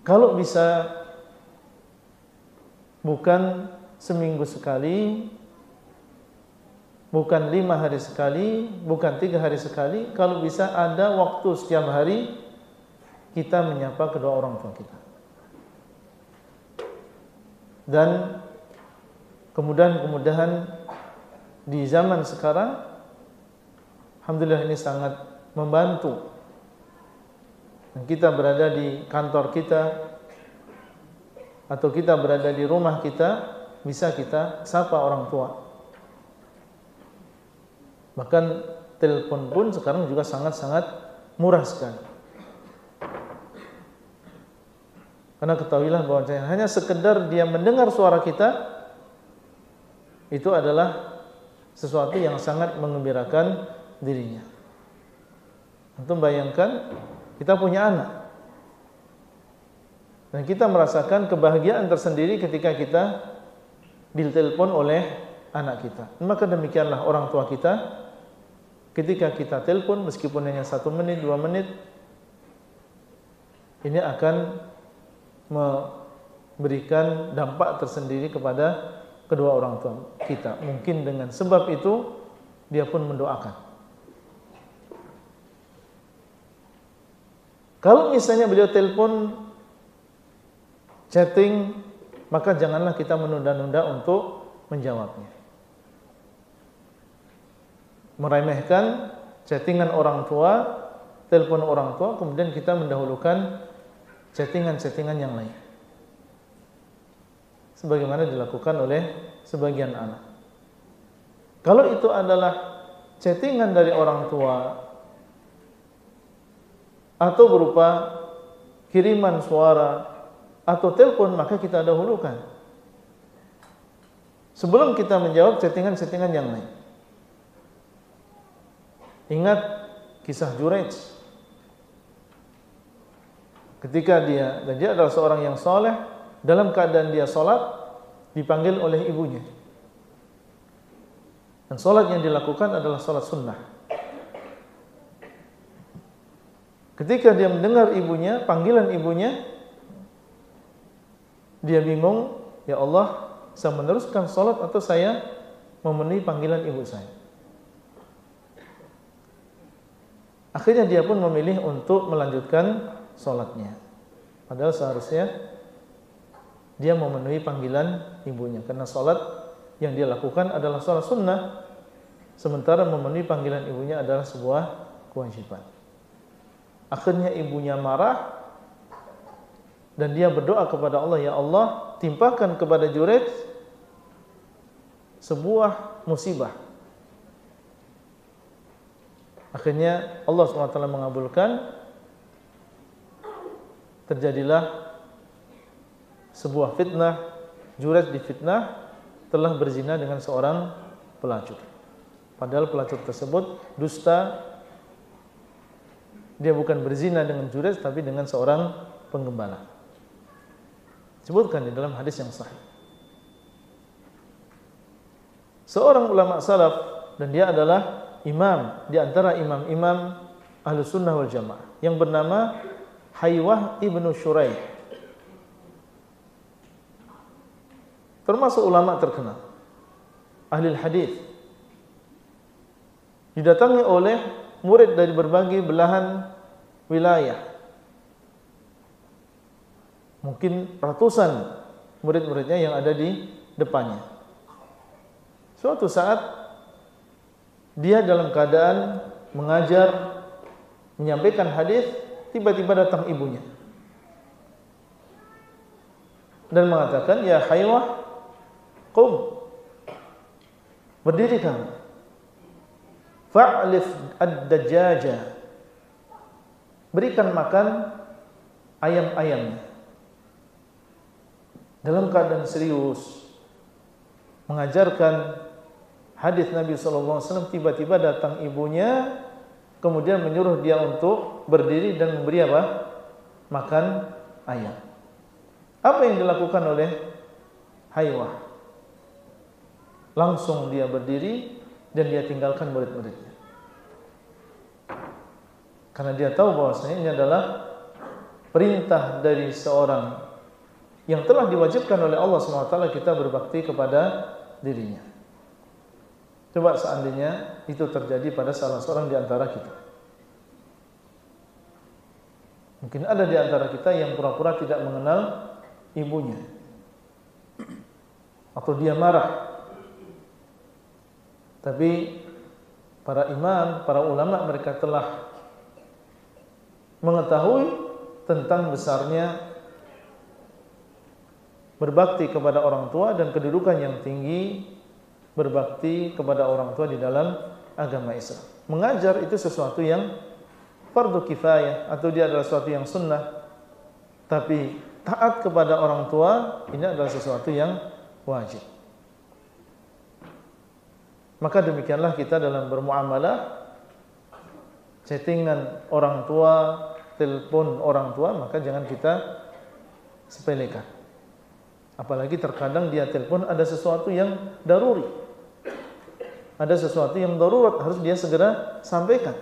Kalau bisa bukan seminggu sekali, bukan 5 hari sekali, bukan 3 hari sekali, kalau bisa ada waktu setiap hari kita menyapa kedua orang tua kita. Dan kemudahan-kemudahan di zaman sekarang, alhamdulillah ini sangat membantu. Dan kita berada di kantor kita atau kita berada di rumah kita, bisa kita sapa orang tua. Bahkan telepon pun sekarang juga sangat-sangat murah sekali. Karena ketahuilah bahwa hanya sekedar dia mendengar suara kita, itu adalah sesuatu yang sangat menggembirakan dirinya. Antum bayangkan, kita punya anak, dan kita merasakan kebahagiaan tersendiri ketika kita ditelepon oleh anak kita. Maka demikianlah orang tua kita, ketika kita telepon meskipun hanya 1 menit, 2 menit, ini akan memberikan dampak tersendiri kepada kedua orang tua kita. Mungkin dengan sebab itu dia pun mendoakan. Kalau misalnya beliau telepon, chatting, maka janganlah kita menunda-nunda untuk menjawabnya. Meremehkan chattingan orang tua, telepon orang tua, kemudian kita mendahulukan chattingan-chattingan yang lain. Sebagaimana dilakukan oleh sebagian anak. Kalau itu adalah chattingan dari orang tua atau berupa kiriman suara atau telepon, maka kita dahulukan sebelum kita menjawab chattingan-chattingan yang lain. Ingat kisah Juraij. Ketika dia adalah seorang yang soleh, dalam keadaan dia sholat, dipanggil oleh ibunya. Dan sholat yang dilakukan adalah sholat sunnah. Ketika dia mendengar ibunya, panggilan ibunya, dia bingung, ya Allah, saya meneruskan sholat atau saya memenuhi panggilan ibu saya. Akhirnya dia pun memilih untuk melanjutkan sholatnya. Padahal seharusnya dia memenuhi panggilan ibunya, karena sholat yang dia lakukan adalah sholat sunnah, sementara memenuhi panggilan ibunya adalah sebuah kewajiban. Akhirnya ibunya marah dan dia berdoa kepada Allah, ya Allah, timpakan kepada Juraij sebuah musibah. Akhirnya Allah SWT mengabulkan, terjadilah sebuah fitnah. Juraij difitnah telah berzina dengan seorang pelacur. Padahal pelacur tersebut dusta. Dia bukan berzina dengan Juraij, tapi dengan seorang penggembala. Disebutkan di dalam hadis yang sahih. Seorang ulama salaf, dan dia adalah imam di antara imam-imam Ahlus Sunnah wal Jamaah, yang bernama Haywah ibnu Shuraih, termasuk ulama terkenal, ahli hadis, didatangi oleh murid dari berbagai belahan wilayah. Mungkin ratusan murid-muridnya yang ada di depannya. Suatu saat dia dalam keadaan mengajar, menyampaikan hadis, tiba-tiba datang ibunya dan mengatakan, ya Haywah, qum, berdiri kamu, fa'lif ad-dajaja, berikan makan ayam-ayamnya. Dalam keadaan serius mengajarkan hadis Nabi SAW, tiba-tiba datang ibunya, kemudian menyuruh dia untuk berdiri dan memberi apa? Makan ayam. Apa yang dilakukan oleh Haywah? Langsung dia berdiri dan dia tinggalkan murid-muridnya. Karena dia tahu bahwasanya ini adalah perintah dari seorang yang telah diwajibkan oleh Allah SWT, kita berbakti kepada dirinya. Coba seandainya itu terjadi pada salah seorang di antara kita. Mungkin ada di antara kita yang pura-pura tidak mengenal ibunya, atau dia marah. Tapi para imam, para ulama, mereka telah mengetahui tentang besarnya berbakti kepada orang tua dan kedudukan yang tinggi berbakti kepada orang tua di dalam agama Islam. Mengajar itu sesuatu yang fardu kifayah atau dia adalah sesuatu yang sunnah. Tapi taat kepada orang tua ini adalah sesuatu yang wajib. Maka demikianlah kita dalam bermuamalah, chattingan orang tua, telepon orang tua, maka jangan kita sepelekan. Apalagi terkadang dia telepon ada sesuatu yang daruri, ada sesuatu yang darurat, harus dia segera sampaikan.